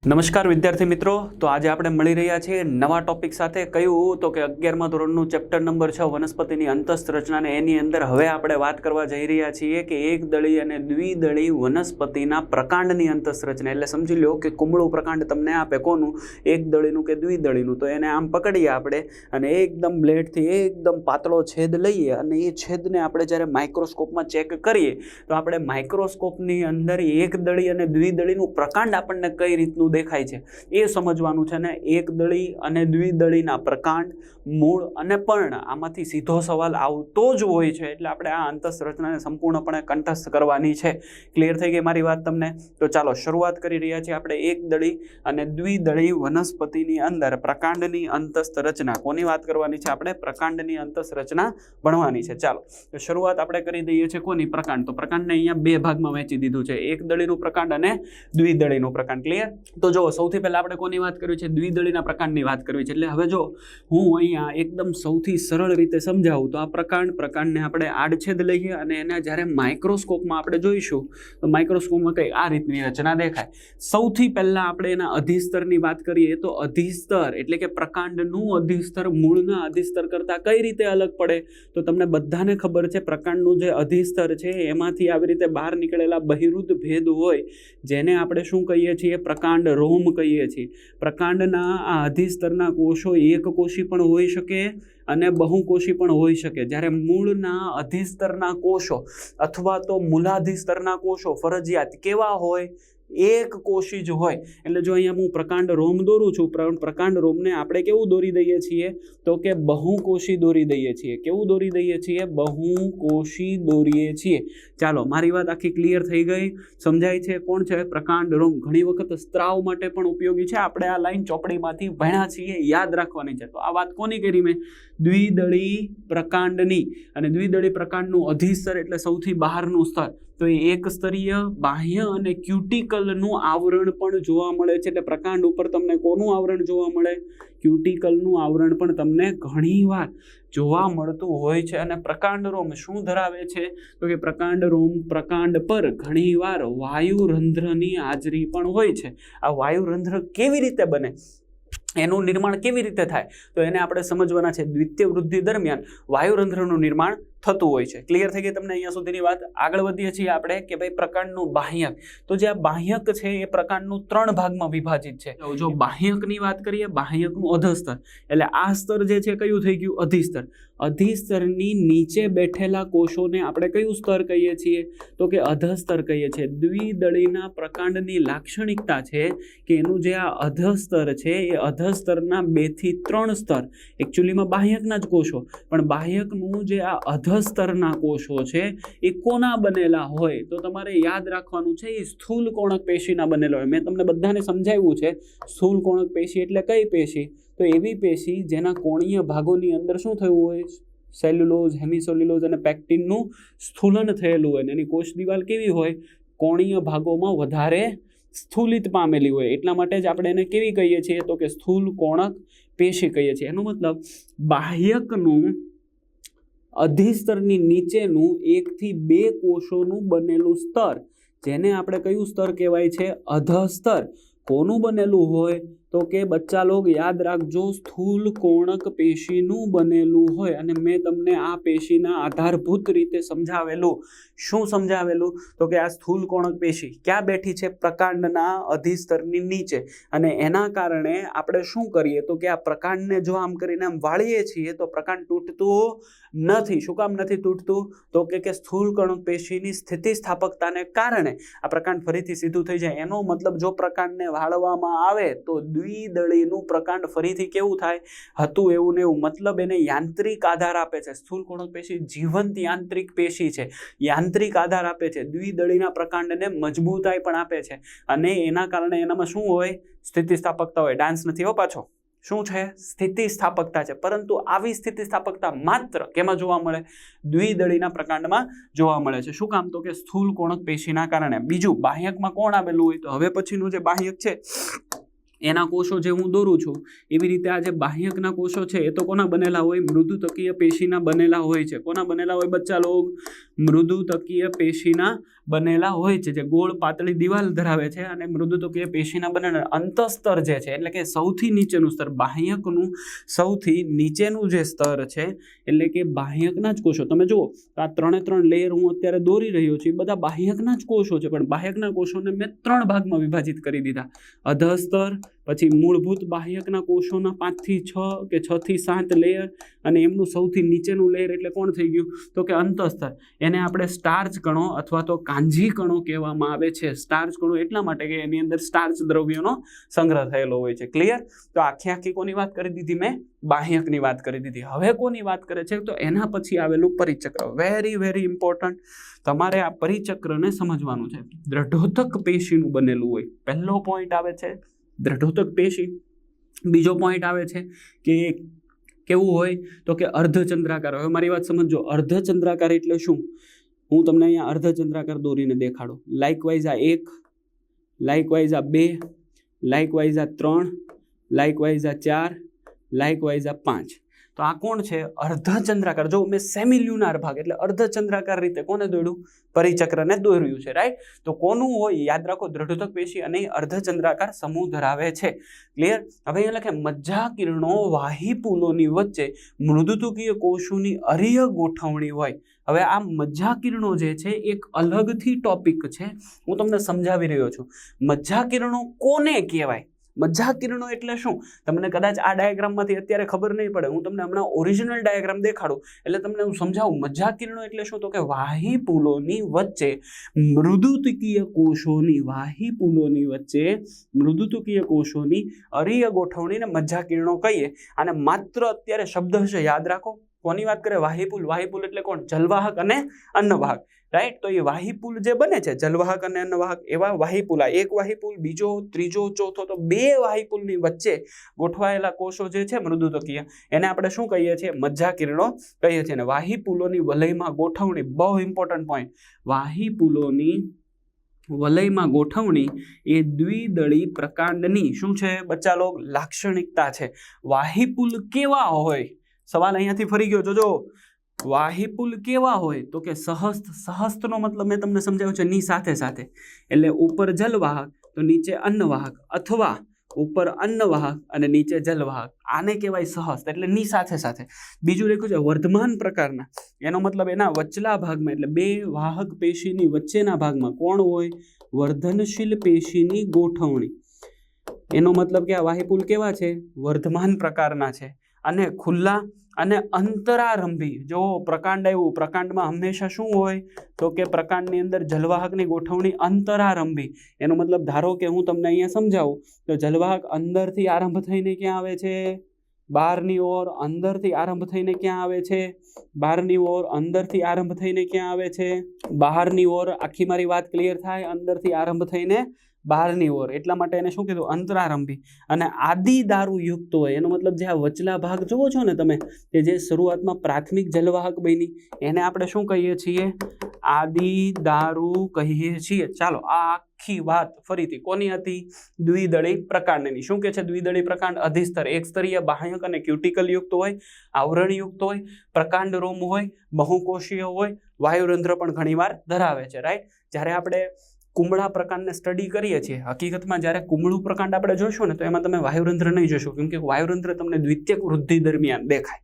નમસ્કાર વિદ્યાર્થી મિત્રો, તો આજે આપણે મળી રહ્યા છીએ નવા ટોપિક સાથે. કયું તો કે 11મા ધોરણનું ચેપ્ટર નંબર 6 વનસ્પતિની અંતઃસ્રચના, ને એની અંદર હવે આપણે વાત કરવા જઈ રહ્યા છીએ કે એકદળી અને દ્વિદળી વનસ્પતિના પ્રકાંડની અંતઃસ્રચના. એટલે સમજી લો કે કુમળું પ્રકાંડ તમને આપે, કોનું? એકદળીનું કે દ્વિદળીનું. તો એને આમ પકડીએ આપણે અને એકદમ બ્લેડથી એકદમ પાતળો છેદ લઈએ અને એ છેદને આપણે જ્યારે માઇક્રોસ્કોપમાં ચેક કરીએ તો આપણે માઇક્રોસ્કોપની અંદર એકદળી અને દ્વિદળીનું પ્રકાંડ આપણને કઈ રીતનું દેખાય છે એ સમજવાનું છે. ને એકદળી અને દ્વિદળીના પ્રકાંડ, મૂળ અને પર્ણ, આમાંથી સીધો સવાલ આવતો જ હોય છે. એટલે આપણે આ અંતઃસ્રચનાને સંપૂર્ણપણે કંઠસ્થ કરવાની છે. ક્લિયર થઈ ગઈ મારી વાત તમને? તો ચાલો શરૂઆત કરી રહ્યા છીએ આપણે એકદળી અને દ્વિદળી વનસ્પતિની અંદર પ્રકાંડની અંતઃસ્રચના. કોની વાત કરવાની છે આપણે? પ્રકાંડની અંતઃસ્રચના ભણવાની છે. ચાલો તો શરૂઆત આપણે કરી દઈએ છીએ કોની? પ્રકાંડ. તો પ્રકાંડને અહીંયા બે ભાગમાં વહેંચી દીધું છે, એકદળીનું પ્રકાંડ અને દ્વિદળીનું પ્રકાંડ. ક્લિયર? તો જો સૌથી પહેલા આપણે કોની વાત કરવી છે? દ્વિદળીના પ્રકાંડની વાત કરવી છે. એટલે હવે જો હું અહીંયા એકદમ સૌથી સરળ રીતે સમજાવું તો આ પ્રકાંડને આપણે આડછેદ લઈએ અને એને જ્યારે માઇક્રોસ્કોપમાં આપણે જોઈશું તો માઇક્રોસ્કોપમાં કંઈ આ રીતની રચના દેખાય. સૌથી પહેલા આપણે એના અધિસ્તરની વાત કરીએ તો અધિસ્તર એટલે કે પ્રકાંડનું અધિસ્તર મૂળના અધિસ્તર કરતાં કઈ રીતે અલગ પડે? તો તમને બધાને ખબર છે પ્રકાંડનું જે અધિસ્તર છે એમાંથી આવી રીતે બહાર નીકળેલા બહિરુદ્ધ ભેદ હોય જેને આપણે શું કહીએ છીએ? પ્રકાંડ રોમ કહીએ છીએ. પ્રકાંડના આ અધિસ્તરના કોષો એકકોષી પણ હોઈ શકે અને બહુકોષી પણ હોઈ શકે. જ્યારે મૂળના અધિસ્તરના કોષો અથવા તો મૂલાધિસ્તરના કોષો ફરજિયાત કેવા હોય? એક કોષી જ હોય. એટલે જો અહીંયા હું પ્રકાંડ રોમ દોરું છું, પ્રકાંડ રોમને આપણે કેવું દોરી દઈએ છીએ? તો કે બહુકોષી દોરી દઈએ છીએ. કેવું દોરી દઈએ છીએ? બહુકોષી દોરીએ છીએ. ચાલો મારી વાત આખી ક્લિયર થઈ ગઈ? સમજાય છે? કોણ છે પ્રકાંડ રોમ? ઘણી વખત સ્ત્રાવ માટે પણ ઉપયોગી છે. આપણે આ લાઈન ચોપડીમાંથી ભણ્યા છીએ, યાદ રાખવાની છે. તો આ વાત કોની કરી મેં? દ્વિદળી પ્રકાંડની. અને દ્વિદળી પ્રકાંડનું અધિસ્તર એટલે સૌથી બહારનું સ્તર. તો એ એક સ્તરીય, બાહ્ય અને ક્યુટિકલનું આવરણ પણ જોવા મળે છે. એટલે પ્રકાંડ ઉપર તમને કોનું આવરણ જોવા મળે? ક્યુટિકલનું આવરણ પણ તમને ઘણીવાર જોવા મળતું હોય છે. અને પ્રકાંડ રોમ શું ધરાવે છે? તો કે પ્રકાંડ રોમ પ્રકાંડ પર ઘણીવાર વાયુરંધ્રની હાજરી પણ હોય છે. આ વાયુરંધ્ર કેવી રીતે બને? એનું નિર્માણ કેવી રીતે થાય? તો એને આપણે સમજવાના છે. દ્વિતીય વૃદ્ધિ દરમિયાન વાયુરંધ્રનું નિર્માણ થતું હોય છે. ક્લિયર થઈ ગઈ તમને અહીંયા સુધીની વાત? આગળ વધીએ છીએ આપણે કે ભાઈ પ્રકાંડનું બાહ્યક. તો જે આ બાહ્યક છે એ પ્રકાંડનું 3 ભાગમાં વિભાજિત છે. જો બાહ્યકની વાત કરીએ, બાહ્યકનું અધસ્તર એટલે આ સ્તર જે છે કયું થઈ ગયું? અધિસ્તર. અધિસ્તરની નીચે બેઠેલા કોષોને આપણે કયું સ્તર કહીએ છીએ? તો કે અધસ્તર કહીએ છીએ. દ્વિદળીના પ્રકાંડની લાક્ષણિકતા છે કે એનું જે આ અધસ્તર છે એ અધસ્તરના 2 થી 3 સ્તર એકચ્યુઅલીમાં બાહ્યકના જ કોષો, પણ બાહ્યકનું જે આ અધસ્તરના કોષો છે એ કોના બનેલા હોય? તો તમારે યાદ રાખવાનું છે એ સ્થૂલ કોણક પેશીના બનેલા હોય. મેં તમને બધાને સમજાવ્યું છે સ્થૂલ કોણક પેશી એટલે કઈ પેશી? તો એવી પેશી જેના કોણીય ભાગોની અંદર શું થયું હોય? સેલ્યુલોઝ, હેમિસેલ્યુલોઝ અને પેક્ટિનનું સ્થૂલન થયેલું હોય. એની કોષ દિવાલ કેવી હોય? કોણીય ભાગોમાં વધારે સ્થૂલિત પામેલી હોય. એટલા માટે જ આપણે એને કેવી કહીએ છીએ? તો કે સ્થૂલ કોણક પેશી કહીએ છીએ. એનો મતલબ બાહ્યકનું અધિસ્તરની નીચેનું 1 થી 2 કોષોનું બનેલું સ્તર, જેને આપણે કયું સ્તર કહેવાય છે? અધસ્તર. કોનું બનેલું હોય? તો કે બચ્ચા લોગ યાદ રાખજો, સ્થૂલ કોણક પેશીનું બનેલું હોય. અને મેં તમને આ પેશીના આધારભૂત રીતે સમજાવેલું. શું સમજાવેલું? તો કે આ સ્થૂલ કોણક પેશી ક્યાં બેઠી છે? પ્રકાંડના અધિસ્તરની નીચે. અને એના કારણે આપણે શું કરીએ? તો કે આ પ્રકાંડને જો આમ કરીને આમ વાળીએ છીએ તો પ્રકાંડ તૂટતું નથી. શું કામ નથી તૂટતું? તો કે સ્થૂલ કોણક પેશીની સ્થિતિસ્થાપકતાને કારણે આ પ્રકાંડ ફરીથી સીધું થઈ જાય. એનો મતલબ જો પ્રકાંડને વાળવામાં આવે તો દ્વિદળીનું પ્રકાંડ ફરીથી કેવું થાય? હતું એવું ને એવું. મતલબ એને યાંત્રિક આધાર આપે છે. સ્થૂલ કોણક પેશી જીવંત યાંત્રિક પેશી છે, યાંત્રિક આધાર આપે છે. દ્વિદળીના પ્રકાંડને મજબૂતાઈ પણ આપે છે. અને એના કારણે એનામાં શું હોય? સ્થિતિસ્થાપકતા હોય. ડાન્સ નથી હો પાછો. શું છે? સ્થિતિસ્થાપકતા છે. પરંતુ આવી સ્થિતિસ્થાપકતા માત્ર કેમાં જોવા મળે? દ્વિદળીના પ્રકાંડમાં જોવા મળે છે. શું કામ? તો કે સ્થૂલ કોણક પેશીના કારણે. બીજું, બાહ્યકમાં કોણ આવેલું હોય? તો હવે પછીનું જે બાહ્યક છે એના કોષો જે હું દોરું છું એવી રીતે આ જે બાહ્યકના કોષો છે એ તો કોના બનેલા હોય? મૃદુતકીય પેશીના બનેલા હોય છે. કોના બનેલા હોય બચ્ચા લોગ? મૃદુતકીય પેશીના બનેલા હોય છે, જે ગોળ પાતળી દિવાલ ધરાવે છે અને મૃદુતકીય પેશીના બનેલા અંતઃસ્તર જે છે એટલે કે સૌથી નીચેનું સ્તર, બાહ્યકનું સૌથી નીચેનું જે સ્તર છે એટલે કે બાહ્યકના જ કોષો. તમે જુઓ આ 3 લેયર હું અત્યારે દોરી રહ્યો છું, એ બધા બાહ્યકના જ કોષો છે, પણ બાહ્યકના કોષોને મેં 3 ભાગમાં વિભાજિત કરી દીધા. અધઃસ્તર, પછી મૂળભૂત બાહ્યકના કોષોના 5 થી 6 કે 6 થી 7 લેયર, અને એમનું સૌથી નીચેનું લેયર એટલે કોણ થઈ ગયું તો કે અંતઃસ્તર. એને આપણે સ્ટાર્ચ કણો અથવા તો કાંજી કણો કહેવામાં આવે છે. સ્ટાર્ચ કણો એટલા માટે કે એની અંદર સ્ટાર્ચ દ્રવ્યોનો સંગ્રહ થયેલો હોય છે. ક્લિયર? તો આખી કોની વાત કરી દીધી મેં? બાહ્યકની વાત કરી દીધી. હવે કોની વાત કરે છે તો એના પછી આવેલું પરિચક્ર. Very very important. તમારે આ પરિચક્રને સમજવાનું છે. દ્રઢોતક પેશીનું બનેલું હોય. પહેલો પોઈન્ટ આવે છે દ્રઢોતક પેશી. બીજો પોઈન્ટ આવે છે કે કેવું હોય તો કે અર્ધચંદ્રાકાર. હવે મારી વાત સમજો, અર્ધચંદ્રાકાર એટલે શું? હું તમને અહીંયા અર્ધચંદ્રાકાર દોરીને દેખાડું. લાઇકવાઇઝ આ 1, લાઇકવાઇઝ આ 2, લાઇકવાઇઝ આ 3, લાઇકવાઇઝ આ 4, લાઇકવાઇઝ આ 5. તો આ કોણ છે? અર્ધચંદ્રાકાર. જો મેં સેમિલ્યુનાર ભાગ એટલે અર્ધચંદ્રાકાર રીતે કોને દોર્યું? પરિચક્રને દોર્યું છે. રાઈટ? તો કોનું હોય? યાદ રાખો, દ્રઢોતક પેશી અને અર્ધચંદ્રાકાર સમૂહ ધરાવે છે. ક્લિયર? હવે અહીંયા લખે મજ્જા કિરણો વાહિપુલોની વચ્ચે મૃદુતકીય કોષોની અરીય ગોઠવણી હોય. હવે આ મજ્જા કિરણો જે છે એક અલગથી ટોપિક છે, હું તમને સમજાવી રહ્યો છું. મજ્જા કિરણો કોને કહેવાય? મજ્જા કિરણો એટલે શું? તમને કદાચ આ ડાયાગ્રામમાંથી અત્યારે ખબર નહીં પડે. હું તમને હમણાં ઓરિજિનલ ડાયાગ્રામ દેખાડું એટલે તમને હું સમજાવું. મજ્જા કિરણો એટલે શું? તો કે વાહિપુલોની વચ્ચે મૃદુતકીય કોષોની, વાહિપુલોની વચ્ચે મૃદુતકીય કોષોની અરીય ગોઠવણીને મજ્જા કિરણો કહીએ. અને માત્ર અત્યારે શબ્દ હશે, યાદ રાખો. કોની વાત કરે? વાહિપુલ. વાહિપુલ એટલે કોણ? જલવાહક અને અન્નવાહક. રાઈટ? તો એ વાહિપુલ જે બને છે, જલવાહક અને અન્નવાહક, એવા વાહિપુલ, એક વાહિપુલ, બીજો, ત્રીજો, ચોથો, તો 2 વાહિપુલની વચ્ચે ગોઠવાયેલા કોષો જે છે મૃદુતકીય, એને આપણે શું કહીએ છીએ? મજ્જા કિરણો કહીએ છીએ. અને વાહિપુલોની વલયમાં ગોઠવણી, બહુ ઇમ્પોર્ટન્ટ પોઈન્ટ. વાહિપુલોની વલયમાં ગોઠવણી એ દ્વિદળી પ્રકાંડની શું છે બચ્ચા લોગ? લાક્ષણિકતા છે. વાહિપુલ કેવા હોય? સવાલ અહીંયાથી ફરી ગયો. જોજો, વાહિપુલ કેવા હોય તો કે સહસ્ત. સહસ્તનો મતલબ મેં તમને સમજાવ્યું છે, ની સાથે સાથે. એટલે ઉપર જલવાહક તો નીચે અન્નવાહક, અથવા ઉપર અન્નવાહક અને નીચે જલવાહક. આને કહેવાય સહસ્ત, એટલે ની સાથે સાથે. બીજું લખ્યું છે વર્ધમાન પ્રકારના. એનો મતલબ એના વચલા ભાગમાં, એટલે 2 વાહક પેશીની વચ્ચેના ભાગમાં કોણ હોય? વર્ધનશીલ પેશીની ગોઠવણી. એનો મતલબ કે આ વાહિપુલ કેવા છે? વર્ધમાન પ્રકારના છે. અને ખુલ્લા અને અંતરારંભી. જો પ્રકાંડ આવ્યું, પ્રકાંડમાં હંમેશા શું હોય તો કે પ્રકાંડની અંદર જલવાહકની ગોઠવણી અંતરારંભી. એનો મતલબ ધારો કે હું તમને અહીંયા સમજાવું તો જલવાહક અંદરથી આરંભ થઈને ક્યાં આવે છે? બહારની ઓર. અંદરથી આરંભ થઈને ક્યાં આવે છે? બહારની ઓર. અંદરથી આરંભ થઈને ક્યાં આવે છે? બહારની ઓર. આખી મારી વાત ક્લિયર થાય? અંદરથી આરંભ થઈને બહારની ઓર. એટલા માટે એને શું કીધું? અંતરારંભી. અને આદિ દારૂ યુક્ત હોય. એનો મતલબ જે આ વચલા ભાગ જોવો છો ને તમે, કે જે શરૂઆતમાં પ્રાથમિક જલવાહક બની, એને આપણે શું કહીએ છીએ? આદિ દારૂ કહીએ છીએ. ચાલો, આ આખી વાત ફરીથી કોની હતી? દ્વિદળી પ્રકાંડની. શું કે છે દ્વિદળી પ્રકાંડ? અધિસ્તર, એક સ્તરીય બાહ્યક અને ક્યુટિકલ યુક્ત હોય, આવરણ યુક્ત હોય, પ્રકાંડ રોમ હોય, બહુકોષીય હોય, વાયુરંધ્ર પણ ઘણીવાર ધરાવે છે. રાઈટ? જ્યારે આપણે કુમળા પ્રકાંડને સ્ટડી કરીએ છીએ, હકીકતમાં જ્યારે કુમળું પ્રકાંડ આપણે જોશો ને તો એમાં તમે વાયુરંધ્ર નહીં જોશો, કેમ કે વાયુરંધ્ર તમને દ્વિતીયક વૃદ્ધિ દરમિયાન દેખાય.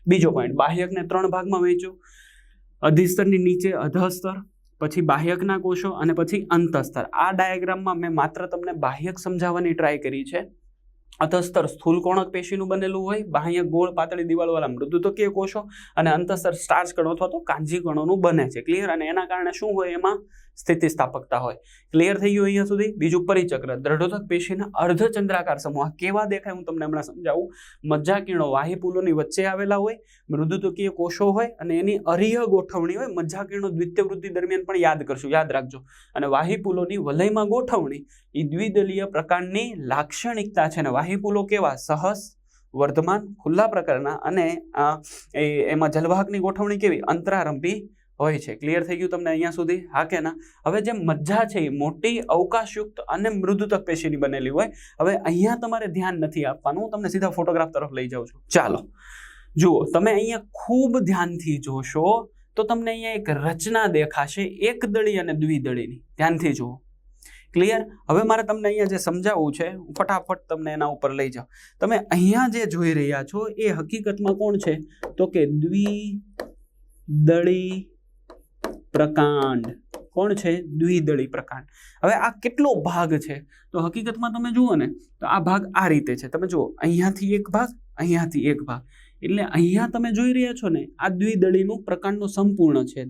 બીજો પોઈન્ટ, બાહ્યકને 3 ભાગમાં વહેંચ્યું. અધિસ્તરની નીચે અધઃસ્તર, પછી બાહ્યકના કોષો અને પછી અંતઃસ્તર. આ ડાયાગ્રામમાં મેં માત્ર તમને બાહ્યક સમજાવવાની ટ્રાય કરી છે. અધઃસ્તર સ્થૂલકોણક પેશીનું બનેલું હોય, બાહ્યક ગોળ પાતળી દિવાલવાળા મૃદુતકીય કોષો, અને અંતઃસ્તર સ્ટાર્ચ કણો અથવા તો કાંજી કણોનું બને છે. ક્લિયર? અને એના કારણે શું હોય? એમાં સ્થિતિસ્થાપકતા હોય. ક્લિયર થઈ ગયું અહીંયા સુધી? બીજું પરિચક્ર. દ્રઢોતક પેશીના અર્ધચંદ્રાકાર સમૂહ કેવા દેખાય હું તમને હમણાં સમજાવું. મજ્જા કિરણો વાહિપુલોની વચ્ચે આવેલા હોય, મૃદુતકીય કોષો હોય અને એની અરીય ગોઠવણી હોય. મજ્જા કિરણો દ્વિતીય વૃદ્ધિ દરમિયાન પણ યાદ કરશું, યાદ રાખજો. અને વાહિપુલોની વલયમાં ગોઠવણી એ દ્વિદલીય પ્રકારની લાક્ષણિકતા છે. અને વાહિપુલો કેવા? સહસ, વર્ધમાન, ખુલ્લા પ્રકારના, અને એમાં જલવાહકની ગોઠવણી કેવી? અંતરારંભી હોય છે. ક્લિયર થઈ ગયું તમને અહીંયા સુધી? હા કે ના? હવે જે મજ્જા છે એ મોટી અવકાશયુક્ત અને મૃદુતક પેશીની બનેલી હોય. હવે અહીંયા તમારે ધ્યાન નથી આપવાનું, હું તમને સીધા ફોટોગ્રાફ તરફ લઈ જાઉં છું. ચાલો જુઓ, તમે અહીંયા ખૂબ ધ્યાનથી જોશો તો તમને અહીંયા એક રચના દેખાશે એકદળી અને દ્વિદળીની. ધ્યાનથી જુઓ. ક્લિયર? હવે મારે તમને અહીંયા જે સમજાવવું છે ફટાફટ તમને એના ઉપર લઈ જાઓ. તમે અહીંયા જે જોઈ રહ્યા છો એ હકીકતમાં કોણ છે? તો કે દ્વિદળી પ્રકાંડ. કોણ છે? દ્વિદળી પ્રકાંડ. હવે આ કેટલો ભાગ છે? તો હકીકતમાં તમે જુઓ ને તો આ ભાગ આ રીતે છે. તમે જુઓ, અહીંયાથી એક ભાગ, અહીંયાથી એક ભાગ. એટલે અહીંયા તમે જોઈ રહ્યા છો ને આ દ્વિદળીનું પ્રકાંડનું સંપૂર્ણ છે.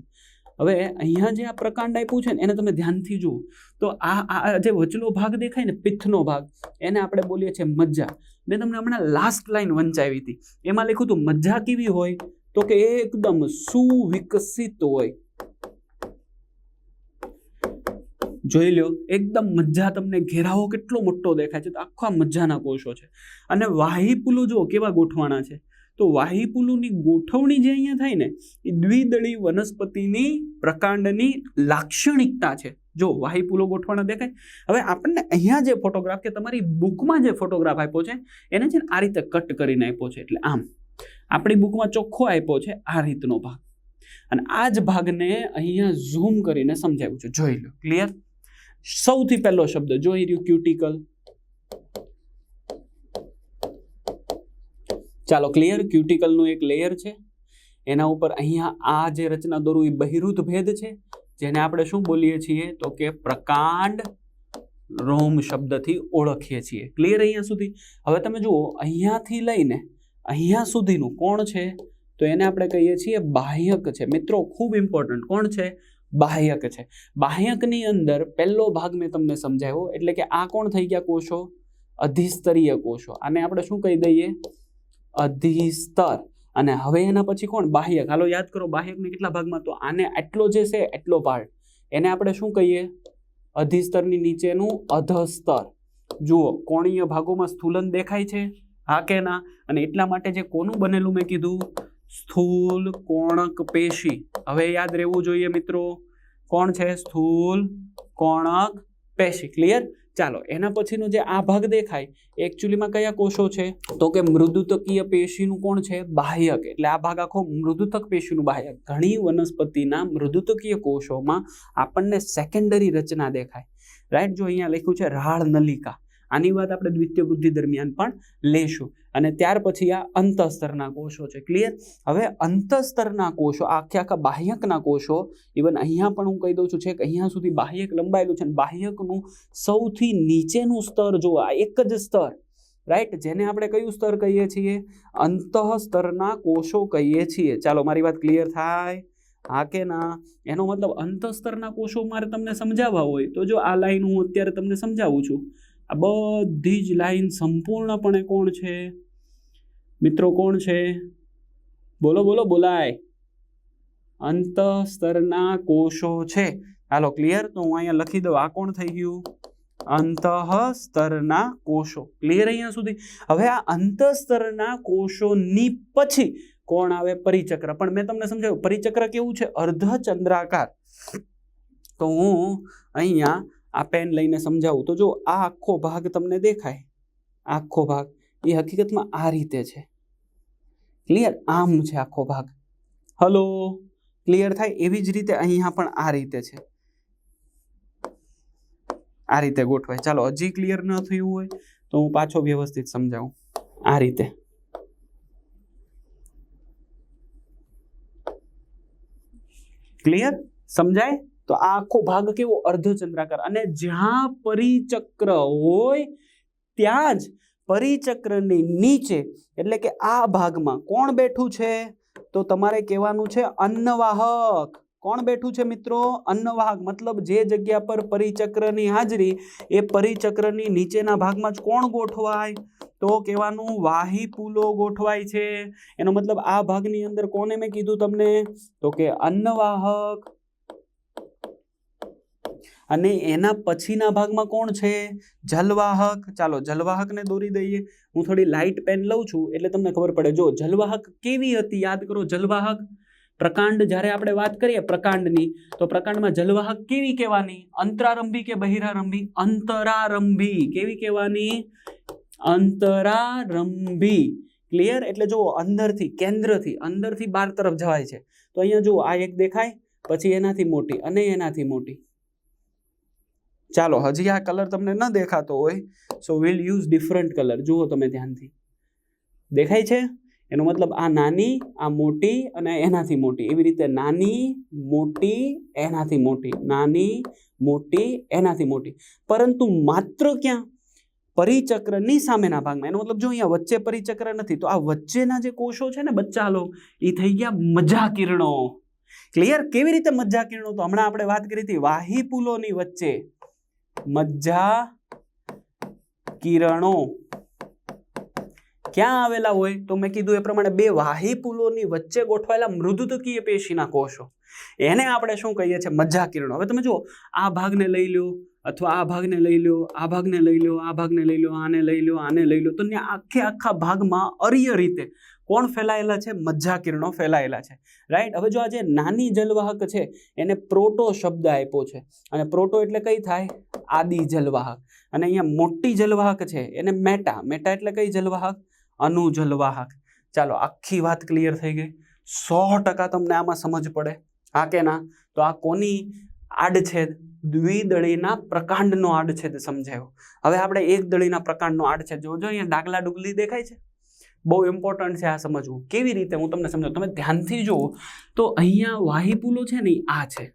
હવે અહીંયા જે આ પ્રકાંડ આપ્યું છે ને એને તમે ધ્યાનથી જુઓ તો આ જે વચલો ભાગ દેખાય ને, પિત્તનો ભાગ, એને આપણે બોલીએ છીએ મજ્જા. મેં તમને હમણાં લાસ્ટ લાઈન વંચાવી હતી, એમાં લખ્યું હતું મજ્જા કેવી હોય? તો કે એકદમ સુવિકસિત હોય. જોઈ લો, એકદમ મજ્જા. તમને ઘેરાવો કેટલો મોટો દેખાય છે, તો આખા મજ્જાના કોષો છે. અને વાહીપુલો જો કેવા ગોઠવાણા છે, તો વાહીપુલોની ગોઠવણી જે અહીંયા થાય ને એ દ્વિદળી વનસ્પતિની પ્રકાંડની લાક્ષણિકતા છે. જો વાહીપુલો ગોઠવાણા દેખાય. હવે આપણને અહીંયા જે ફોટોગ્રાફ કે તમારી બુકમાં જે ફોટોગ્રાફ આપ્યો છે એને છે ને આ રીતે કટ કરીને આપ્યો છે. એટલે આમ આપણી બુકમાં ચોખ્ખો આપ્યો છે આ રીતનો ભાગ, અને આ જ ભાગને અહીંયા ઝૂમ કરીને સમજાવ્યું છે. જોઈ લો. ક્લિયર? સૌથી પહેલો શબ્દ જોઈ રહ્યું, ક્યુટિકલ. ચાલો, ક્લિયર? ક્યુટિકલનું એક લેયર છે, એના ઉપર અહીંયા આ જે રચના દોરું એ બહિરુત ભેદ છે, જેને આપણે શું બોલીએ છીએ? તો કે પ્રકાંડ રોમ શબ્દથી ઓળખીએ છીએ. ક્લિયર અહીંયા સુધી? હવે તમે જુઓ, અહીંયાથી લઈને અહીંયા સુધીનું કોણ છે? તો એને આપણે કહીએ છીએ બાહ્યક છે. મિત્રો, ખૂબ ઇમ્પોર્ટન્ટ. કોણ છે? બાહ્યક છે. બાહ્યકની અંદર પહેલો ભાગ મેં તમને સમજાવ્યો, એટલે કે આ કોણ થઈ ગયા કોષો? અધિસ્તરીય કોષો. આને આપણે શું કહી દઈએ? અધિસ્તર. અને હવે એના પછી કોણ? બાહ્યક. હાલો યાદ કરો, બાહ્યકને કેટલા ભાગમાં? તો આને આટલો જે છે એટલો પાર્ટ, એને આપણે શું કહીએ? અધિસ્તરની નીચેનું અધસ્તર. જુઓ, કોણીય ભાગોમાં સ્થૂલન દેખાય છે, હા કે ના? અને એટલા માટે જે કોનું બનેલું મેં કીધું? સ્થૂલ કોણક પેશી. હવે યાદ રહેવું જોઈએ મિત્રો, કોણ છે? સ્થૂલ કોણક પેશી. ક્લિયર? ચાલો, એના પછીનો જે આ ભાગ દેખાય એકચ્યુઅલીમાં કયા કોષો છે? તો કે મૃદુતકીય પેશીનું કોણ છે? બાહ્યક. એટલે આ ભાગ આખો મૃદુતક પેશીનું બાહ્યક. ઘણી વનસ્પતિના મૃદુતકીય કોષોમાં આપણને સેકન્ડરી રચના દેખાય. રાઈટ? જો અહીંયા લખ્યું છે રાળ નલિકા. આની વાત આપણે દ્વિતીય વૃદ્ધિ દરમિયાન પણ લેશું. અને ત્યાર પછી આ અંતઃસ્તરના કોષો છે. ક્લિયર? હવે અંતઃસ્તરના કોષો, આખા બાહ્યકના કોષો, ઇવન અહીંયા પણ હું કહી દઉં છું છે કે અહીંયા સુધી બાહ્યક લંબાયેલું છે. બાહ્યકનું સૌથી નીચેનું સ્તર જો આ એક જ સ્તર, રાઈટ, જેને આપણે કયું સ્તર કહીએ છીએ? અંતઃસ્તરના કોષો કહીએ છીએ. ચાલો, મારી વાત ક્લિયર થાય? હા કે ના? એનો મતલબ અંતઃસ્તરના કોષો મારે તમને સમજાવવા હોય તો જો આ લાઈન હું અત્યારે તમને સમજાવું છું, આ બધી જ લાઈન સંપૂર્ણપણે કોણ છે મિત્રો? કોણ છે? બોલો બોલો, બોલાય. અંતઃસ્તરના કોષો છે. હાલો, ક્લિયર? તો હું અહીંયા લખી દઉં, આ કોણ થઈ ગયું? અંતઃસ્તરના કોષો. ક્લિયર અહીંયા સુધી? હવે આ અંતઃસ્તરના કોષોની પછી કોણ આવે? પરિચક્ર. પણ મેં તમને સમજાવ્યું પરિચક્ર કેવું છે? અર્ધચંદ્રાકાર. તો હું અહીંયા આ પેન લઈને સમજાવું તો જો આ આખો ભાગ તમને દેખાય, આખો ભાગ એ હકીકતમાં આ રીતે છે. ક્લિયર? આમ છે આખો ભાગ. હલો, ક્લિયર થાય? એવી જ રીતે અહીંયા પણ આ રીતે છે, આ રીતે ગોઠવાય. ચાલો, હજી ક્લિયર ન થયું હોય તો હું પાછો વ્યવસ્થિત સમજાવું. આ રીતે ક્લિયર? સમજાય? તો આ આખો ભાગ કેવો? અર્ધચંદ્રાકાર. અને જ્યાં પરિચક્ર હોય ત્યાં જ પરિચક્રની નીચે, એટલે કે આ ભાગમાં કોણ બેઠું છે? તો તમારે કહેવાનું છે અન્નવાહક. કોણ બેઠું છે મિત્રો? અન્નવાહક. મતલબ જે જગ્યા પર પરિચક્રની હાજરી, એ પરિચક્રની નીચેના ભાગમાં જ કોણ ગોઠવાય? તો કહેવાનું વાહીપુલો ગોઠવાય છે. એનો મતલબ આ ભાગની અંદર કોને મેં કીધું તમને? તો કે અન્નવાહક. અને એના પછીના ભાગમાં કોણ છે? જલવાહક. ચાલો, જલવાહકને દોરી દઈએ. હું થોડી લાઇટ પેન લઉં છું એટલે તમને ખબર પડે. જો જલવાહક કેવી હતી યાદ કરો. જલવાહક પ્રકાંડ, જ્યારે આપણે વાત કરીએ પ્રકાંડની, તો પ્રકાંડમાં જલવાહક કેવી કહેવાની? અંતરારંભી કે બહિરારંભી? અંતરારંભી. કેવી કહેવાની? અંતરારંભી. ક્લિયર? એટલે જુઓ અંદરથી કેન્દ્રથી અંદરથી બહાર તરફ જવાય છે. તો અહીંયા જુઓ આ એક દેખાય, પછી એનાથી મોટી અને એનાથી મોટી. ચાલો હજી આ કલર તમને ન દેખાતો હોય, સો વિલ યુઝ ડિફરન્ટ કલર. જુઓ તમે ધ્યાનથી, દેખાય છે? એનો મતલબ આ નાની, આ મોટી અને એનાથી મોટી. એવી રીતે નાની, મોટી, એનાથી મોટી, નાની, મોટી, એનાથી મોટી. પરંતુ માત્ર ક્યાં? પરિચક્રની સામેના ભાગમાં. એનો મતલબ જો અહીંયા વચ્ચે પરિચક્ર નથી, તો આ વચ્ચેના જે કોષો છે ને બચ્ચા લોક, એ થઈ ગયા મજ્જા કિરણો. ક્લિયર? કેવી રીતે મજ્જા કિરણો? તો હમણાં આપણે વાત કરી હતી વાહિપુલોની વચ્ચે મજ્જા કિરણો ક્યાં આવેલા હોય? તો મેં કીધું એ પ્રમાણે બે વાહિપુલોની વચ્ચે ગોઠવાયેલા મૃદુતકીય પેશીના કોષો, એને આપણે શું કહીએ છીએ? મજ્જા કિરણો. હવે તમે જુઓ, આ ભાગને લઈ લો, અથવા આ ભાગને લઈ લો, આ ભાગને લઈ લો, આ ભાગને લઈ લો, આને લઈ લો, આને લઈ લો, તો ત્યાં આખા ભાગમાં અર્ય રીતે કોણ ફેલાયેલા છે? મજ્જા કિરણો ફેલાયેલા છે. રાઈટ? હવે જો આ જે નાની જલવાહક છે એને પ્રોટો શબ્દ આપ્યો છે, અને પ્રોટો એટલે કઈ થાય? આદિ જલવાહક. અને અહીંયા મોટી જલવાહક છે એને મેટા. મેટા એટલે કઈ જલવાહક? અનુજલવાહક. ચાલો આખી વાત ક્લિયર થઈ ગઈ. 100% તમને આમાં સમજ પડે. હા કે ના? તો આ કોની આડછેદ? દ્વિદળીના પ્રકાંડનો આડછેદ સમજાયો. હવે આપણે એક દળીના પ્રકાંડનો આડછેદ જોજો. અહીંયા ડાગલા ડુગલી દેખાય છે? બહુ ઇમ્પોર્ટન્ટ છે આ સમજવું. કેવી રીતે? હું તમને સમજાવું. તમે ધ્યાનથી જુઓ તો અહીંયા વાહિપુલો છે ને આ છે,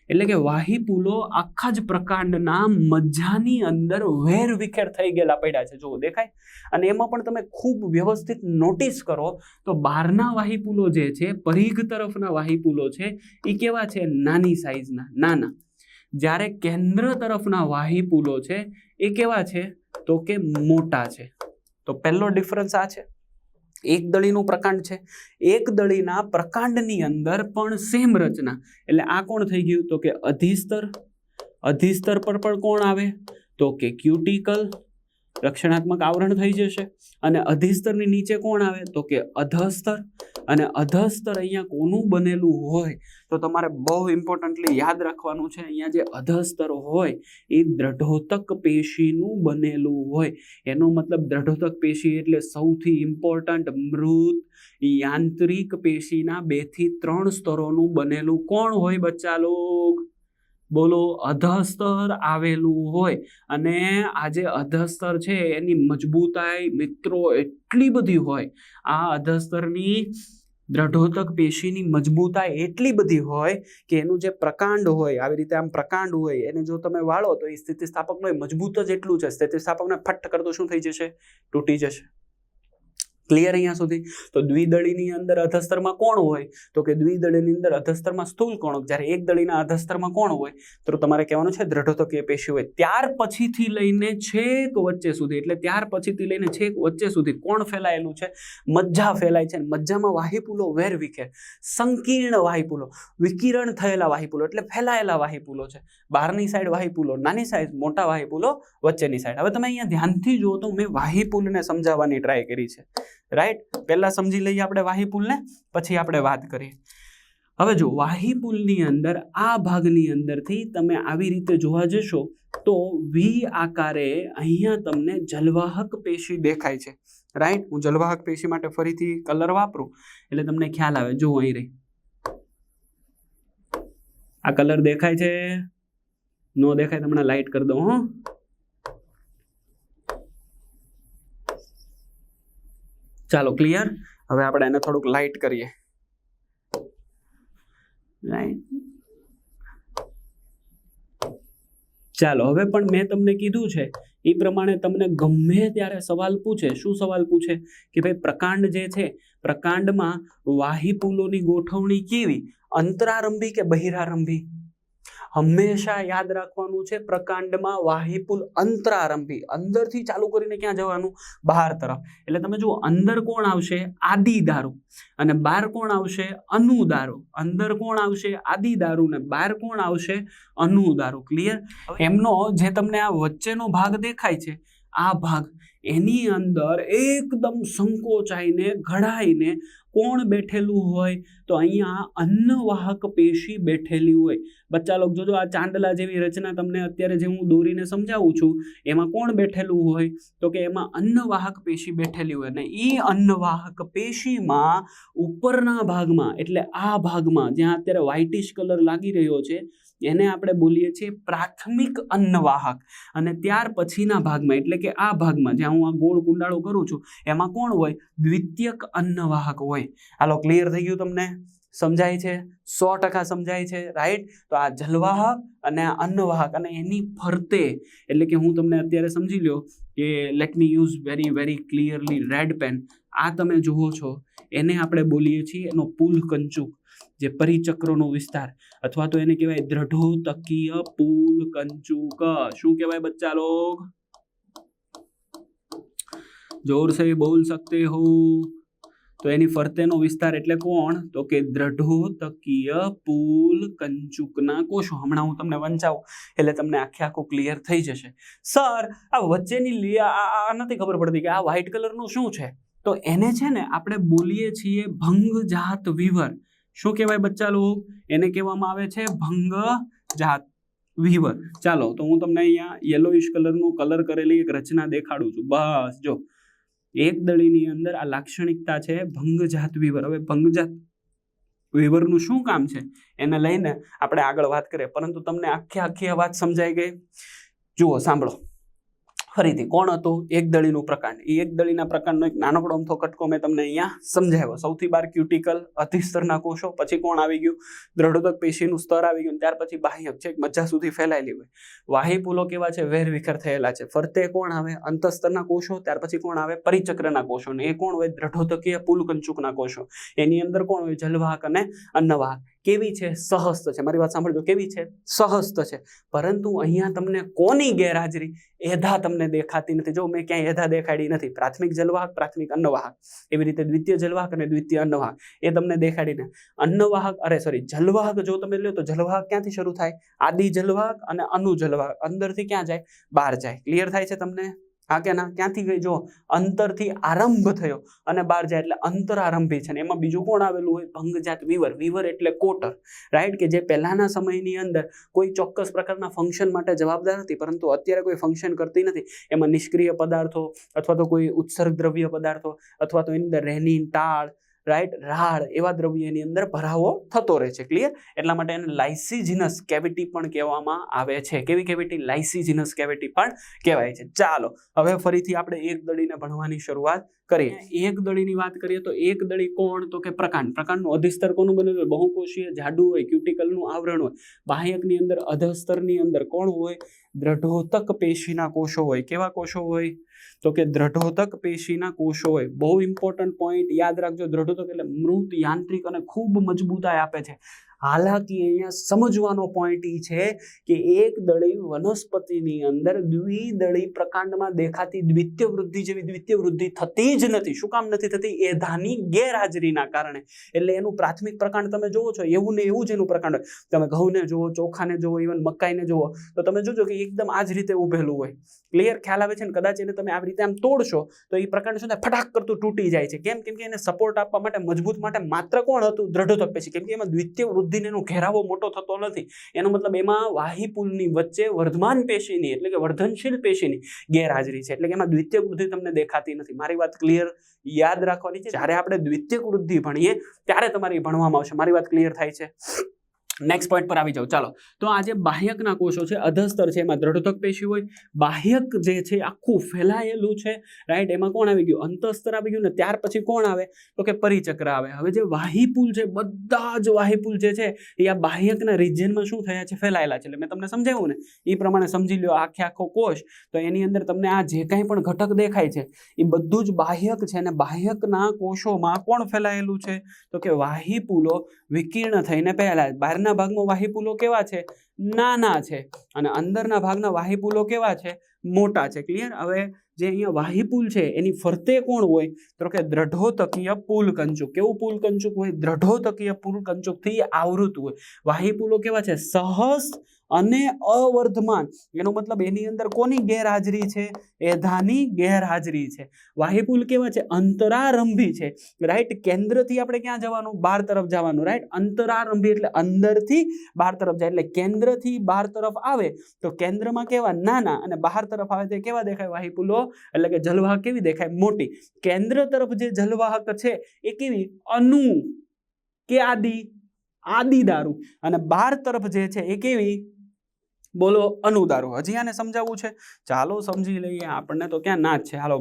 એટલે કે વાહિપુલો આખા જ પ્રકાંડના મજ્જાની અંદર વેર વિખેર થઈ ગયેલા પડ્યા છે. જુઓ દેખાય? અને એમાં પણ તમે ખૂબ વ્યવસ્થિત નોટિસ કરો તો બહારના વાહિપુલો જે છે, પરિઘ તરફના વાહિપુલો છે, એ કેવા છે? નાની સાઈઝના, નાના. જ્યારે કેન્દ્ર તરફના વાહિપુલો છે એ કેવા છે? તો કે મોટા છે. તો પહેલો ડિફરન્સ આ છે. એક દળીનું પ્રકાંડ છે, એક દળીના પ્રકાંડની અંદર પણ સેમ રચના. એટલે આ કોણ થઈ ગયું? તો કે અધિસ્તર. અધિસ્તર પર પણ કોણ આવે? તો કે ક્યુટિકલ, રક્ષણાત્મક આવરણ થઈ જશે. અને અધિસ્તરની નીચે કોણ આવે? તો કે અધસ્તર. અને અધસ્તર અહીંયા કોનું બનેલું હોય? તો તમારે બહુ ઇમ્પોર્ટન્ટલી યાદ રાખવાનું છે, અહીંયા જે અધસ્તર હોય એ દ્રઢોતક પેશીનું બનેલું હોય. એનો મતલબ દ્રઢોતક પેશી એટલે સૌથી ઇમ્પોર્ટન્ટ મૃત યાંત્રિક પેશીના 2 થી 3 સ્તરોનું બનેલું કોણ હોય બચ્ચા લોગ? બોલો, અધસ્તર આવેલું હોય. અને આ જે અધસ્તર છે એની મજબૂતાઈ મિત્રો એટલી બધી હોય, આ અધસ્તરની દ્રઢોતક પેશીની મજબૂતાઈ એટલી બધી હોય કે એનું જે પ્રકાંડ હોય, આવી રીતે આમ પ્રકાંડ હોય, એને જો તમે વાળો તો એ સ્થિતિસ્થાપકનું મજબૂત જ એટલું છે, સ્થિતિસ્થાપકને ફટ કરતો શું થઈ જશે? તૂટી જશે. ક્લિયર અહીંયા સુધી? તો દ્વિદળીની અંદર અધસ્તરમાં કોણ હોય? તો કે દ્વિદળીની અંદર અધસ્તરમાં સ્થૂલ કોણક. જ્યારે એક દળીના અધસ્તરમાં કોણ હોય? તો તમારે કહેવાનું છે દ્રઢોતકીય પેશી હોય. ત્યાર પછીથી લઈને છેક વચ્ચે સુધી, એટલે ત્યાર પછીથી લઈને છેક વચ્ચે સુધી કોણ ફેલાયેલું છે? મજ્જા ફેલાય છે. મજ્જામાં વાહિપુલો વેર વિખેર, સંકીર્ણ વાહિપુલો, વિકિરણ થયેલા વાહિપુલો એટલે ફેલાયેલા વાહિપુલો છે. બહારની સાઈડ વાહિપુલો નાની સાઈઝ, મોટા વાહિપુલો વચ્ચેની સાઈડ. હવે તમે અહીંયા ધ્યાનથી જુઓ તો મેં વાહિપુલને સમજાવવાની ટ્રાય કરી છે. રાઈટ? પહેલા સમજી લઈએ આપણે વાહિપુલને, પછી આપણે વાત કરીએ. હવે જો વાહિપુલની અંદર આ ભાગની અંદરથી તમે આવી રીતે જોવા જશો તો વી આકારે અહીંયા તમને જલવાહક પેશી દેખાય છે. રાઈટ? હું જલવાહક પેશી માટે ફરીથી કલર વાપરું એટલે તમને ખ્યાલ આવે. જો અહીં રહી આ કલર દેખાય છે? નો દેખાય? તમને લાઈટ કરી દઉં. હો, ચાલો ક્લિયર? હવે આપણે એને થોડુંક લાઇટ કરીએ. ચાલો હવે પણ મેં તમને કીધું છે એ પ્રમાણે તમને ગમે ત્યારે સવાલ પૂછે. શું સવાલ પૂછે? કે ભાઈ પ્રકાંડ જે છે, પ્રકાંડમાં વાહિપુલોની ગોઠવણી કેવી? અંતરારંભી કે બહિરારંભી? હંમેશા યાદ રાખવાનું છે પ્રકાંડમાં વાહિપુલ અંતરારંભી. અંદરથી ચાલુ કરીને ક્યાં જવાનું? બહાર તરફ. એટલે તમે જુઓ અંદર કોણ આવશે? આદિદારુ. અને બહાર કોણ આવશે? અનુદારુ. અંદર કોણ આવશે? આદિદારુ ને બહાર કોણ આવશે? અનુદારુ. ક્લિયર? એમનો જે તમને આ વચ્ચેનો ભાગ દેખાય છે, આ ભાગ એની અંદર એકદમ સંકોચાઈને ઘડાઈને કોણ બેઠેલું હોય? તો અહીંયા અન્નવાહક પેશી બેઠેલી હોય. બચ્ચા લોકો જોજો, આ ચાંદલા જેવી રચના તમને અત્યારે જે હું દોરીને સમજાવું છું એમાં કોણ બેઠેલું હોય? તો કે એમાં અન્નવાહક પેશી બેઠેલી હોય. અને એ અન્નવાહક પેશીમાં ઉપરના ભાગમાં, એટલે આ ભાગમાં જ્યાં અત્યારે વ્હાઇટિશ કલર લાગી રહ્યો છે એને આપણે બોલીએ છીએ પ્રાથમિક અન્નવાહક. અને ત્યાર પછીના ભાગમાં, એટલે કે આ ભાગમાં જ્યાં હું આ ગોળ કુંડાળો કરું છું એમાં કોણ હોય? દ્વિતીયક અન્નવાહક હોય. હાલો, ક્લિયર થઈ ગયું? તમને સમજાય છે? 100% સમજાય છે, રાઈટ? તો આ જલવાહક અને આ અન્નવાહક અને એની ફરતે, એટલે કે હું તમને અત્યારે સમજી લ્યો કે let me use very clearly red pen. આ તમે જુઓ છો એને આપણે બોલીએ છીએ એનો પુલ કંચુક, જે પરિચક્રનો વિસ્તાર, અથવા તો એને કહેવાય દ્રઢોતકીય પુલ કંચુક. શું કહેવાય બચ્ચા લોગ? જોર સે બોલ સકતે હો. તો એની ફરતેનો વિસ્તાર એટલે કોણ? તો કે દ્રઢોતકીય પુલ કંચુકના કોષો. હમણાં હું તમને વંચાવું એટલે તમને આખું ક્લિયર થઈ જશે. સર, આ વચ્ચેની આ નથી ખબર પડતી કે આ વ્હાઇટ કલરનું શું છે? તો એને છે ને આપણે બોલીએ છીએ ભંગજાત વિવર. શું કહેવાય બચ્ચા લોકો? એને કહેવામાં આવે છે ભંગજાત વિવર. ચાલો, તો હું તમને અહીંયા યલોઇશ કલરનું કલર કરેલી એક રચના દેખાડું છું. બસ જો, એક દળીની અંદર આ લાક્ષણિકતા છે ભંગજાત વિવર. હવે ભંગજાત વિવરનું શું કામ છે એને લઈને આપણે આગળ વાત કરીએ, પરંતુ તમને આખી વાત સમજાઈ ગઈ? જુઓ, સાંભળો ફરીથી. કોણ હતું? એક દળીનું પ્રકાંડ. એ એક દળીના પ્રકાંડનો એક નાનકડો અમથો કટકો મેં તમને અહીંયા સમજાવ્યો. સૌથી બહાર ક્યુટિકલ, અધિસ્તરના કોષો, પછી કોણ આવી ગયું? દ્રઢોદક પેશીનું સ્તર આવી ગયું. ત્યાર પછી બાહ્યક છે, મજ્જા સુધી ફેલાયેલી હોય. વાહિપુલો કેવા છે? વેરવિખેર થયેલા છે. ફરતે કોણ આવે? અંતસ્તરના કોષો. ત્યાર પછી કોણ આવે? પરિચક્રના કોષો. ને એ કોણ હોય? દ્રઢોદકીય પુલકંચુકના કોષો. એની અંદર કોણ હોય? જલવાહક અને અન્નવાહક. કેવી છે? સહસ્ત છે. મારી વાત સાંભળજો, કેવી છે? સહસ્ત છે. પરંતુ અહીંયા તમને કોની ગેરહાજરી? એધા તમને દેખાતી નથી. જો, મેં ક્યાંય એધા દેખાડી નથી. પ્રાથમિક જલવાહક, પ્રાથમિક અન્નવાહક, એવી રીતે દ્વિતીય જલવાહક અને દ્વિતીય અન્નવાહક એ તમને દેખાડીને. જલવાહક જો તમે લ્યો તો જલવાહક ક્યાંથી શરૂ થાય? આદિ જલવાહક અને અનુજલવાહક. અંદરથી ક્યાં જાય? બહાર જાય. ક્લિયર થાય છે તમને? હા કે ના? ક્યાંથી ગઈ? જો, અંતરથી આરંભ થયો અને બહાર જાય એટલે અંતરારંભી છે. ને એમાં બીજું કોણ આવેલું હોય? ભંગજાત વિવર. વિવર એટલે કોટર, રાઈટ? કે જે પહેલાના સમયની અંદર કોઈ ચોક્કસ પ્રકારના ફંક્શન માટે જવાબદાર હતી, પરંતુ અત્યારે કોઈ ફંક્શન કરતી નથી. એમાં નિષ્ક્રિય પદાર્થો અથવા તો કોઈ ઉત્સર્ગ દ્રવ્ય પદાર્થો અથવા તો એની અંદર રેનિન, ટાળ, રાઈટ, રાળ એવા દ્રવ્યની અંદર ભરાવો થતો રહે છે. ક્લિયર? એટલા માટે એને લાઇસિજિનસ કેવિટી પણ કહેવામાં આવે છે. કેવી કેવિટી? લાઇસિજિનસ કેવિટી પણ કહેવાય છે. ચાલો, હવે ફરીથી આપણે એક દળીને ભણવાની શરૂઆત કરીએ. એક દળીની વાત કરીએ તો એક દળી કોણ? તો કે પ્રકાંડ. પ્રકાંડનું અધિસ્તર કોનું બનેલું? બહુકોષીય, જાડું હોય, ક્યુટિકલનું આવરણ હોય. બાહ્યકની અંદર, અધસ્તરની અંદર કોણ હોય? દ્રઢોતક પેશીના કોષો હોય. કેવા કોષો હોય? તો કે દ્રઢોતક પેશીના કોષો હોય. બહુ ઇમ્પોર્ટન્ટ પોઈન્ટ યાદ રાખજો. દ્રઢોતક એટલે મૃત, યાંત્રિક અને ખૂબ મજબૂતાઈ આપે છે. હાલાકી અહીંયા સમજવાનો પોઈન્ટ એ છે કે એક દળી વનસ્પતિની અંદર દ્વિદળી પ્રકાંડમાં દેખાતી દ્વિતીય વૃદ્ધિ જેવી દ્વિતીય વૃદ્ધિ થતી જ નથી. શું કામ નથી થતી? એધાની ગેરહાજરીના કારણે. એટલે એનું પ્રાથમિક પ્રકાંડ તમે જોવો છો એવું ને એવું જ એનું પ્રકાંડ હોય. તમે ઘઉંને જુઓ, ચોખાને જુઓ, ઇવન મકાઈને જુઓ તો તમે જોજો કે એકદમ આ જ રીતે ઉભેલું હોય. ક્લિયર ખ્યાલ આવે છે ને? કદાચ એને તમે આવી રીતે આમ તોડશો તો એ પ્રકાંડ શું થાય? ફટાક કરતું તૂટી જાય છે. કેમ? કેમ કે એને સપોર્ટ આપવા માટે, મજબૂત માટે માત્ર કોણ હતું? દ્રઢોતક પેશી. કેમ કે એમાં દ્વિતીય વૃદ્ધિ એનો ઘેરાવો મોટો થતો નથી. એનો મતલબ એમાં વાહિપુલની વચ્ચે વર્ધમાન પેશીની, એટલે કે વર્ધનશીલ પેશીની ગેરહાજરી છે. એટલે કે એમાં દ્વિતીય વૃદ્ધિ તમને દેખાતી નથી. મારી વાત ક્લિયર? યાદ રાખવાની છે, જ્યારે આપણે દ્વિતીય વૃદ્ધિ ભણીએ ત્યારે તમારી ભણવામાં આવશે. મારી વાત ક્લિયર થાય છે? નેક્સ્ટ પોઈન્ટ પર આવી જાઓ. ચાલો, તો આ જે બાહ્યકના કોષો છે, અધસ્તર છે, એમાં દ્રઢોતક પેશી હોય. બાહ્યક જે છે આખું ફેલાયેલું છે, રાઈટ? એમાં કોણ આવી ગયું? અંતસ્તર આવી ગયું. ને ત્યાર પછી કોણ આવે? તો કે પરિચક્ર આવે. હવે જે વાહિપુલ છે, બધા જ વાહિપુલ જે છે એ આ બાહ્યકના રિજિયનમાં શું થયા છે? ફેલાયેલા છે. એટલે મેં તમને સમજાવ્યું ને એ પ્રમાણે સમજી લો. આખો કોષ, તો એની અંદર તમને આ જે કાંઈ પણ ઘટક દેખાય છે એ બધું જ બાહ્યક છે. અને બાહ્યકના કોષોમાં કોણ ફેલાયેલું છે? તો કે વાહિપુલો વિકીર્ણ થઈને પહેલા. બહારના ભાગમાં વાહિપુલો કેવા છે? નાના છે. અને અંદરના ભાગના વાહિપુલો કેવા છે? મોટા છે. ક્લિયર? હવે જે અહીંયા વાહિપુલ છે એની ફરતે કોણ હોય? તો કે દ્રઢોતકીય પુલકંચુક. કેવું પુલકંચુક હોય? દ્રઢોતકીય પુલકંચુકથી આવૃત હોય. વાહિપુલો કેવા છે? સહસ્ત અને અવર્ધમાન, એનો મતલબ એની અંદર કોની ગેરહાજરી છે? એધાની ગેરહાજરી છે. વાહિપુલ કેવા છે? અંતરારંભી છે, રાઈટ. કેન્દ્રથી આપણે ક્યાં જવાનું? બહાર તરફ જવાનું, રાઈટ. અંતરારંભી એટલે અંદરથી બહાર તરફ જાય, એટલે કેન્દ્રથી બહાર તરફ આવે તો કેન્દ્રમાં કેવા? નાના, અને બહાર તરફ આવે તે કેવા દેખાય? વાહિપુલો એટલે કે જલવાહક કેવી દેખાય? મોટી. કેન્દ્ર તરફ જે જલવાહક છે એ કેવી? અનુ કે આદિ? આદિ દારૂ. અને બહાર તરફ જે છે એ કેવી? બોલો, અનુદારું. હજી આને સમજાવવું છે? ચાલો સમજી લઈએ. આપણને તો ક્યાં ના જ છે. હાલો,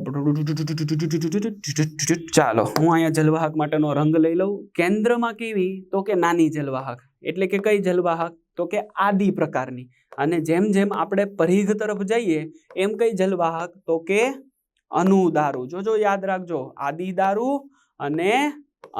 ચાલો હું અહીંયા જલવાહક માટેનો રંગ લઈ લઉં. કેન્દ્રમાં કેવી? તો કે નાની જલવાહક. એટલે કે કઈ જલવાહક? તો કે આદિ પ્રકારની. અને જેમ જેમ આપણે પરિઘ તરફ જઈએ એમ કઈ જલવાહક? તો કે અનુદારું. જોજો યાદ રાખજો, આદિ દારૂ અને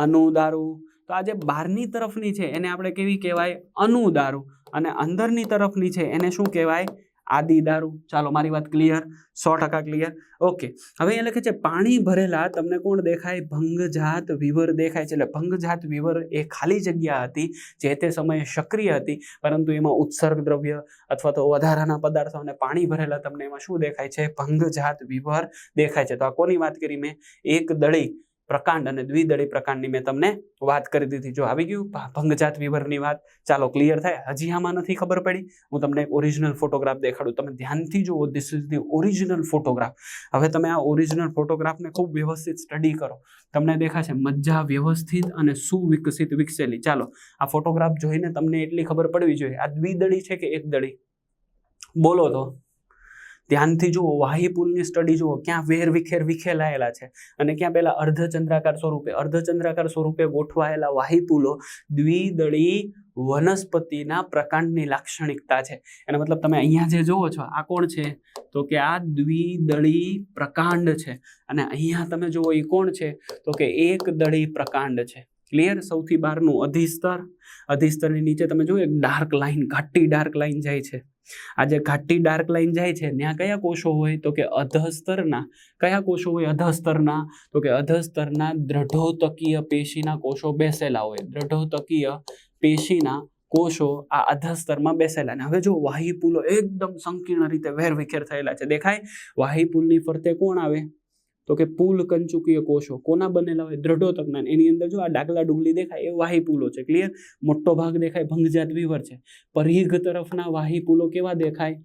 અનુદારું. તો આ જે બહારની તરફની છે એને આપણે કેવી કહેવાય? અનુદારું. અને અંદરની તરફની છે એને શું કહેવાય? આદિ દારૂ. ચાલો, મારી વાત ક્લિયર? 100% ક્લિયર. ઓકે. હવે એ લખે છે પાણી ભરેલા તમને કોણ દેખાય? ભંગજાત વિવર દેખાય છે. એટલે ભંગજાત વિવર એ ખાલી જગ્યા હતી જે તે સમયે સક્રિય હતી, પરંતુ એમાં ઉત્સર્ગ દ્રવ્ય અથવા તો વધારાના પદાર્થો અને પાણી ભરેલા તમને એમાં શું દેખાય છે? ભંગજાત વિવર દેખાય છે. તો આ કોની વાત કરી મેં? એક દળી પ્રકાંડ અને દ્વિદળી પ્રકાંડની મેં તમને વાત કરી દીધી. જો આવી ગયું ભંગજાત વિવરની વાત. ચાલો, ક્લિયર થાય? હજી આમાં નથી ખબર પડી? હું તમને એક ઓરિજિનલ ફોટોગ્રાફ દેખાડું, તમે ધ્યાનથી જુઓ. This is the original photograph. હવે તમે આ ઓરિજિનલ ફોટોગ્રાફને ખૂબ વ્યવસ્થિત સ્ટડી કરો. તમને દેખાશે મજ્જા વ્યવસ્થિત અને સુવિકસિત વિકસેલી. ચાલો, આ ફોટોગ્રાફ જોઈને તમને એટલી ખબર પડવી જોઈએ, આ દ્વિદળી છે કે એક દળી? બોલો તો. ધ્યાનથી જુઓ, વાહિપુલની સ્ટડી જુઓ, ક્યાં વેર વિખેર વિખેલાયેલા છે અને ક્યાં પેલા અર્ધચંદ્રાકાર સ્વરૂપે ગોઠવાયેલા વાહિપુલો દ્વિદળી વનસ્પતિના પ્રકાંડની લાક્ષણિકતા છે. એનો મતલબ તમે અહીંયા જે જોવો છો આ કોણ છે? તો કે આ દ્વિદળી પ્રકાંડ છે. અને અહીંયા તમે જુઓ એ કોણ છે? તો કે એક દળી પ્રકાંડ છે. ક્લિયર? સૌથી બહારનું અધિસ્તર. અધિસ્તરની નીચે તમે જુઓ એક ડાર્ક લાઈન, ઘાટી ડાર્ક લાઈન જાય છે. આ જે ઘાટી ડાર્ક લાઈન જાય છે ત્યાં કયા કોષો હોય? તો કે અધસ્તરના. કયા કોષો હોય અધસ્તરના? તો કે અધસ્તરના દ્રઢોતકીય પેશીના કોષો બેસેલા હોય. દ્રઢોતકીય પેશીના કોષો આ અધસ્તરમાં બેસેલા. અને હવે જો વાહિપુલો એકદમ સંકીર્ણ રીતે વેરવિખેર થયેલા છે. દેખાય? વાહિપુલની ફરતે કોણ આવે? તો કે પુલ કંચુકીય કોષો. કોના બનેલા હોય? દ્રઢોતકના. એની અંદર જો આ ડાગલા ડુગલી દેખાય એ વાહિપુલો છે. ક્લિયર? મોટો ભાગ દેખાય ભંગજાત વિવર છે. પરિઘ તરફના વાહિપુલો કેવા દેખાય?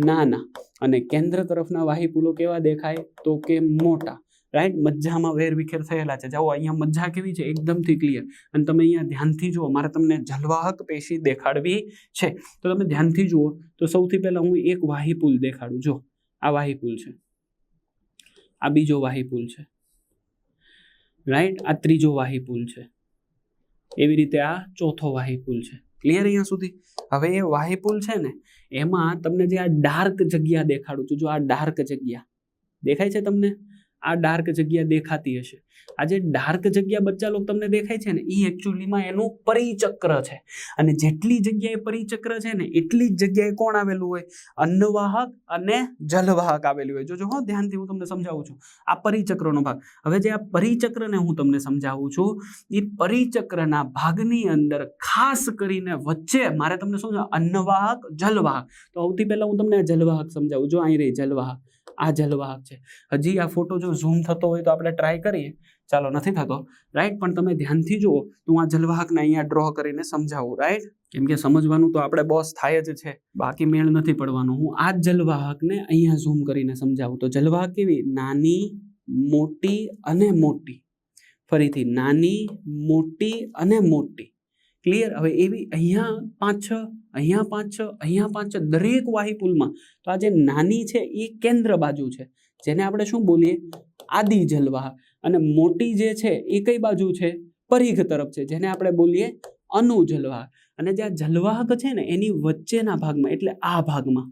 નાના. અને કેન્દ્ર તરફના વાહિપુલો કેવા દેખાય? તો કે મોટા. રાઈટ? મજ્જામાં વેરવિખેર થયેલા છે. જાઓ, અહીંયા મજ્જા કેવી છે? એકદમથી ક્લિયર. અને તમે અહીંયા ધ્યાનથી જુઓ, મારે તમને જલવાહક પેશી દેખાડવી છે તો તમે ધ્યાનથી જુઓ. તો સૌથી પહેલા હું એક વાહિપુલ દેખાડું. જો આ વાહિપુલ છે, આ બીજો વાહિપુલ છે, રાઈટ? આ ત્રીજો વાહિપુલ છે, એવી રીતે આ ચોથો વાહિપુલ છે. ક્લિયર અહીંયા સુધી? હવે એ વાહિપુલ છે ને એમાં તમને જે આ ડાર્ક જગ્યા દેખાડું છું, જો આ ડાર્ક જગ્યા દેખાય છે તમને? આ ડાર્ક જગ્યા દેખાતી હશે. આ જે ડાર્ક જગ્યા બચ્ચા લોકો તમને દેખાય છે ને એ એકચ્યુઅલીમાં એનું પરિચક્ર છે. અને જેટલી જગ્યાએ પરિચક્ર છે ને એટલી જ જગ્યાએ કોણ આવેલું હોય? અન્નવાહક અને જલવાહક આવેલું હોય. જોજો હો, ધ્યાનથી હું તમને સમજાવું છું. આ પરિચક્રનો ભાગ. હવે જે આ પરિચક્રને હું તમને સમજાવું છું એ પરિચક્રના ભાગની અંદર ખાસ કરીને વચ્ચે મારે તમને શું છે? અન્નવાહક, જલવાહક. તો સૌથી પહેલા હું તમને જલવાહક સમજાવું. જો અહીં રહી જલવાહક. આ જલવાહક છે. હજી આ ફોટો જો ઝૂમ થતો હોય તો આપણે ટ્રાય કરીએ. ચાલો, નથી થતો, રાઈટ? પણ તમે ધ્યાનથી જુઓ તો હું આ જલવાહકને અહીંયા ડ્રો કરીને સમજાવું, રાઈટ? કેમ કે સમજવાનું તો આપણે બોસ થાય જ છે, બાકી મેળ નથી પડવાનો. હું આ જલવાહકને અહીંયા ઝૂમ કરીને સમજાવું. તો જલવાહક કેવી? નાની, મોટી અને મોટી. ફરીથી નાની, મોટી અને મોટી. ક્લિયર? હવે એવી અહીંયા 5-6, અહીંયા 5-6, અહીંયા 5-6 દરેક વાહિપુલમાં. તો આ જે નાની છે એ કેન્દ્ર બાજુ છે, જેને આપણે શું બોલીએ? આદિ જલવાહક. અને મોટી જે છે એ કઈ બાજુ છે? પરિઘ તરફ છે, જેને આપણે બોલીએ અનુ જલવાહક. અને જે આ જલવાહક છે ને એની વચ્ચેના ભાગમાં એટલે આ ભાગમાં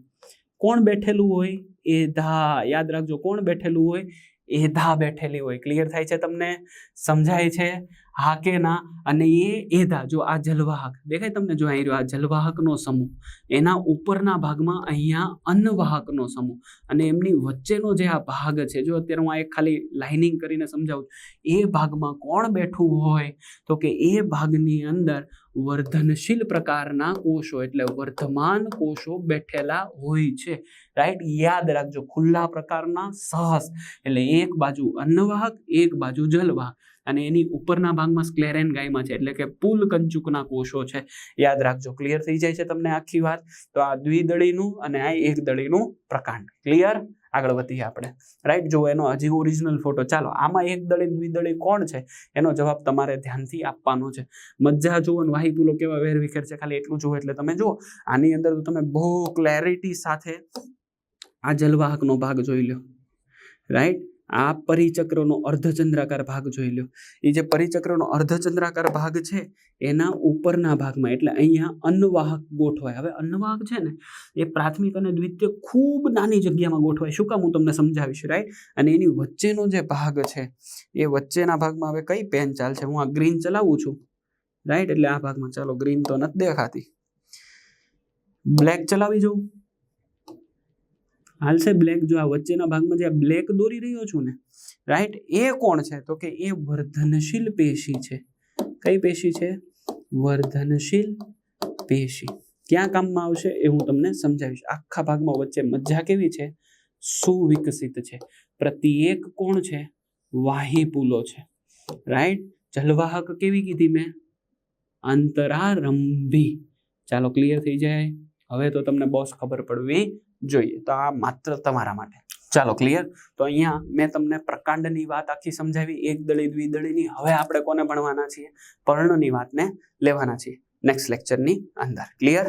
કોણ બેઠેલું હોય? એધા. યાદ રાખજો, કોણ બેઠેલું હોય? એધા બેઠેલી હોય. ક્લિયર થાય છે તમને? સમજાય છે? હાકેના અને એધા. જો આ જલવાહક દેખાય તમને, જો અહીં રહ્યો આ જલવાહકનો સમૂહ, એના ઉપરના ભાગમાં અહીંયા અન્નવાહકનો સમૂહ, અને એમની વચ્ચેનો જે આ ભાગ છે, જો અત્યારે હું આ એક ખાલી લાઇનિંગ કરીને સમજાવું, એ ભાગમાં કોણ બેઠું હોય તો કે એ ભાગની અંદર વર્ધનશીલ પ્રકારના કોષો એટલે વર્ધમાન કોષો બેઠેલા હોય છે. રાઈટ, યાદ રાખજો, ખુલ્લા પ્રકારના સહસ એટલે એક બાજુ અન્નવાહક એક બાજુ જલવાહક, અને એની ઉપરના ભાગમાં સ્ક્લેરેન્ગાઇમા છે એટલે કે પુલ કંચુકના કોષો છે. યાદ રાખજો. ક્લિયર થઈ જાય છે તમને આખી વાત? તો આ દ્વિદળીનું અને આ એક દળીનું પ્રકાંડ. ક્લિયર? આગળ વધીએ આપણે. રાઈટ, જો એનો હજી ઓરિજિનલ ફોટો. ચાલો, આમાં એક દળી દ્વિદળી કોણ છે એનો જવાબ તમારે ધ્યાનથી આપવાનો છે. મજા જુઓ ને, વાહીપુલો કેવા વેરવિખેર છે, ખાલી એટલું જુઓ એટલે તમે જુઓ. આની અંદર તો તમે બહુ ક્લેરિટી સાથે આ જલવાહકનો ભાગ જોઈ લો. રાઈટ, આ પરિચક્રનો અર્ધચંદ્રાકાર ભાગ જોઈ લો. એ જે પરિચક્રનો અર્ધચંદ્રાકાર ભાગ છે એના ઉપરના ભાગમાં એટલે અહીંયા અન્નવાહક ગોઠવાય. હવે અન્નવાહક છે ને એ પ્રાથમિક અને દ્વિતીય ખૂબ નાની જગ્યામાં ગોઠવાય. શું કામ હું તમને સમજાવીશ. રાઈટ, અને એની વચ્ચેનો જે ભાગ છે એ વચ્ચેના ભાગમાં હવે કઈ પેન ચાલશે, હું આ ગ્રીન ચલાવું છું. રાઈટ, એટલે આ ભાગમાં, ચાલો ગ્રીન તો નથી દેખાતી, બ્લેક ચલાવી જોઉં, હાલશે બ્લેક. જો આ વચ્ચેના ભાગમાં જે બ્લેક દોરી રહ્યો છું ને, રાઈટ, એ કોણ છે તો કે એ વર્ધનશીલ પેશી છે. કઈ પેશી છે? વર્ધનશીલ પેશી. ક્યાં કામમાં આવશે એ હું તમને સમજાવીશ. આખા ભાગમાં વચ્ચે મજ્જા કેવી છે? સુવિકસિત છે. પ્રત્યેક કોણ છે? વાહીપુલો છે. રાઈટ, જલવાહક કેવી કીધી મેં? અંતરારંભી. ચાલો, ક્લિયર થઈ જાય. હવે તો તમને બોસ ખબર પડવી જોઈએ. તો આ માત્ર તમારા માટે. ચાલો, ક્લિયર. તો અહીંયા મેં તમને પ્રકાંડની વાત આખી સમજાવી, એક દળી દ્વિદળીની. હવે આપણે કોને ભણવાના છીએ? પર્ણની વાતને લેવાના છીએ નેક્સ્ટ લેક્ચરની અંદર. ક્લિયર?